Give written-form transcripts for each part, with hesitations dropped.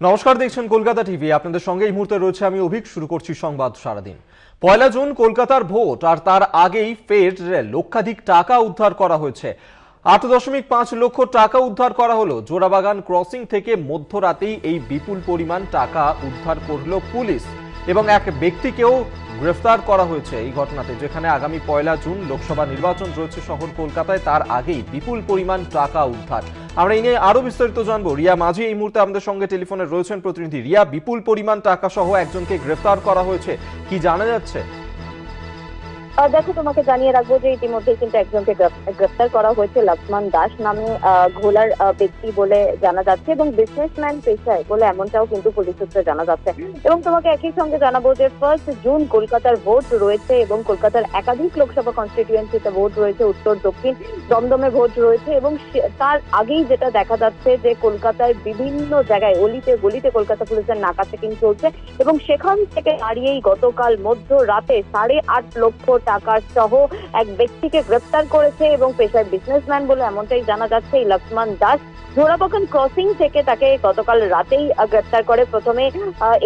নমস্কার, দেখছেন কলকাতা টিভি। আপনাদের সঙ্গে এই মুহূর্তে রয়েছে আমি অভিক। শুরু করছি সংবাদ সারাদিন। 1 জুন কলকাতার ভোট, আর তার আগেই ফের লক্ষাধিক টাকা উদ্ধার করা হয়েছে। 8.5 লক্ষ টাকা উদ্ধার করা হলো। জোড়াবাগান ক্রসিং থেকে মধ্যরাতেই এই বিপুল পরিমাণ টাকা উদ্ধার করলো পুলিশ এবং এক ব্যক্তিকেও গ্রেফতার করা হয়েছে এই ঘটনাতে, যেখানে আগামী 1 জুন লোকসভা নির্বাচন রয়েছে শহর কলকাতায়। তার আগেই বিপুল পরিমাণ টাকা উদ্ধার। আমরা এই নিয়ে আরো বিস্তারিত জানবো। রিয়া মাঝি এই মুহূর্তে আমাদের সঙ্গে টেলিফোনে রয়েছেন প্রতিনিধি। রিয়া, বিপুল পরিমাণ টাকা সহ একজনকে গ্রেফতার করা হয়েছে, কি জানা যাচ্ছে? দেখো, তোমাকে জানিয়ে রাখবো যে ইতিমধ্যে কিন্তু একজনকে গ্রেফতার করা হয়েছে। লক্ষ্মণ দাস নামে ঘোলার ব্যক্তি বলে জানা যাচ্ছে এবং বিজনেসম্যান পেশায় বলে এমনটাও কিন্তু পুলিশ সূত্রে জানা যাচ্ছে। এবং তোমাকে একই সঙ্গে জানাবো যে 1 জুন কলকাতার ভোট রয়েছে এবং কলকাতার একাধিক লোকসভা কনস্টিটিউয়েন্সিতে ভোট রয়েছে, উত্তর দক্ষিণ দমদমে ভোট রয়েছে। এবং তার আগেই যেটা দেখা যাচ্ছে যে কলকাতার বিভিন্ন জায়গায় অলিতে গলিতে কলকাতা পুলিশের নাকা চেকিং চলছে এবং সেখান থেকে দাঁড়িয়েই গতকাল মধ্যরাতে 8.5 লক্ষ টাকা সহ এক ব্যক্তিকে গ্রেফতার করেছে এবং পেশায় বিজনেসম্যান বলে এমনটাই জানা যাচ্ছে এই লক্ষ্মণ দাস। জোড়াবাগান ক্রসিং থেকে তাকে গতকাল রাতেই গ্রেফতার করে। প্রথমে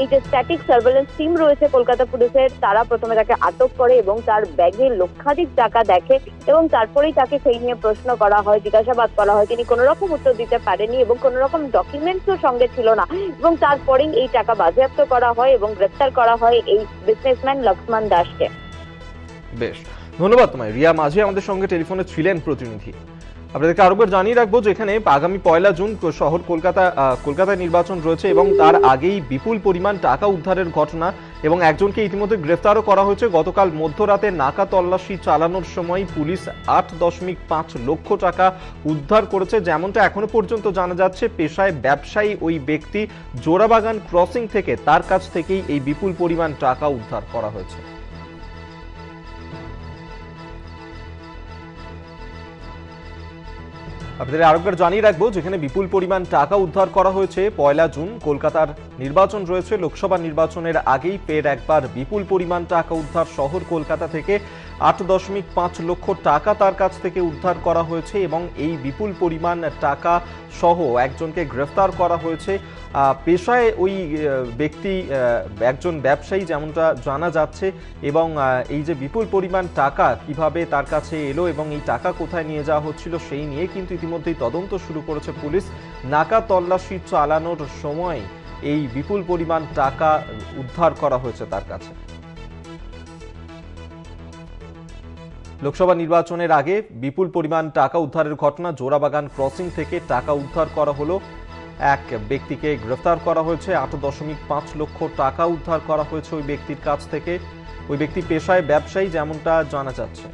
এই যে স্ট্যাটিক সার্ভেলেন্স টিম রয়েছে কলকাতা পুলিশের, তারা প্রথমে তাকে আটক করে এবং তার ব্যাগে লক্ষাধিক টাকা দেখে এবং তারপরেই তাকে সেই নিয়ে প্রশ্ন করা হয়, জিজ্ঞাসাবাদ করা হয়। তিনি কোনো রকম উত্তর দিতে পারেনি এবং কোনো রকম ডকুমেন্টসও সঙ্গে ছিল না এবং তারপরেই এই টাকা বাজেয়াপ্ত করা হয় এবং গ্রেফতার করা হয় এই বিজনেসম্যান লক্ষ্মণ দাসকে। বেশ, ধন্যবাদ তোমায় রিয়া মাঝি, আমাদের সঙ্গে টেলিফোনে ছিলেন প্রতিনিধি। আপনাদেরকে আরেকবার জানিয়ে রাখবো যেখানে আগামী 1 জুন শহর কলকাতায় নির্বাচন রয়েছে এবং তার আগেই বিপুল পরিমাণ টাকা উদ্ধারের ঘটনা এবং একজনকে ইতিমধ্যে গ্রেফতারও করা হয়েছে। গতকাল মধ্যরাতে নাকা তল্লাশি চালানোর সময় পুলিশ 8.5 লক্ষ টাকা উদ্ধার করেছে। যেমনটা এখনো পর্যন্ত জানা যাচ্ছে, পেশায় ব্যবসায়ী ওই ব্যক্তি, জোড়াবাগান ক্রসিং থেকে তার কাছ থেকেই এই বিপুল পরিমাণ টাকা উদ্ধার করা হয়েছে। আপনাদের আরেকবার জানিয়ে রাখবো যেখানে বিপুল পরিমাণ টাকা উদ্ধার করা হয়েছে। 1 জুন কলকাতার নির্বাচন রয়েছে, লোকসভা নির্বাচনের আগেই ফের একবার বিপুল পরিমাণ টাকা উদ্ধার শহর কলকাতা থেকে। 8.5 লক্ষ টাকা তার কাছ থেকে উদ্ধার করা হয়েছে এবং এই বিপুল পরিমাণ টাকা সহ একজনকে গ্রেফতার করা হয়েছে। পেশায় ওই ব্যক্তি একজন ব্যবসায়ী যেমনটা জানা যাচ্ছে এবং এই যে বিপুল পরিমাণ টাকা কিভাবে তার কাছে এলো এবং এই টাকা কোথায় নিয়ে যাওয়া হচ্ছিল সেই নিয়ে কিন্তু ইতিমধ্যেই তদন্ত শুরু করেছে পুলিশ। নাকা তল্লাশি চালানোর সময় এই বিপুল পরিমাণ টাকা উদ্ধার করা হয়েছে তার কাছে। লোকসভা নির্বাচনের আগে বিপুল পরিমাণ টাকা উদ্ধারের ঘটনা। জোড়াবাগান ক্রসিং থেকে টাকা উদ্ধার করা হলো, এক ব্যক্তিকে গ্রেফতার করা হয়েছে। 8.5 লক্ষ টাকা উদ্ধার করা হয়েছে ওই ব্যক্তির কাছ থেকে। ওই ব্যক্তি পেশায় ব্যবসায়ী যেমনটা জানা যাচ্ছে।